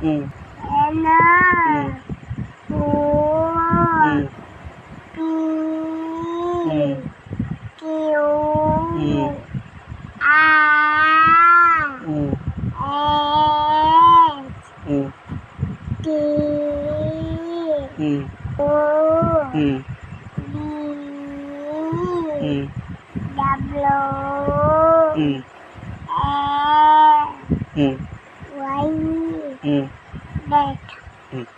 N O P Q R S T O V W X Y Z.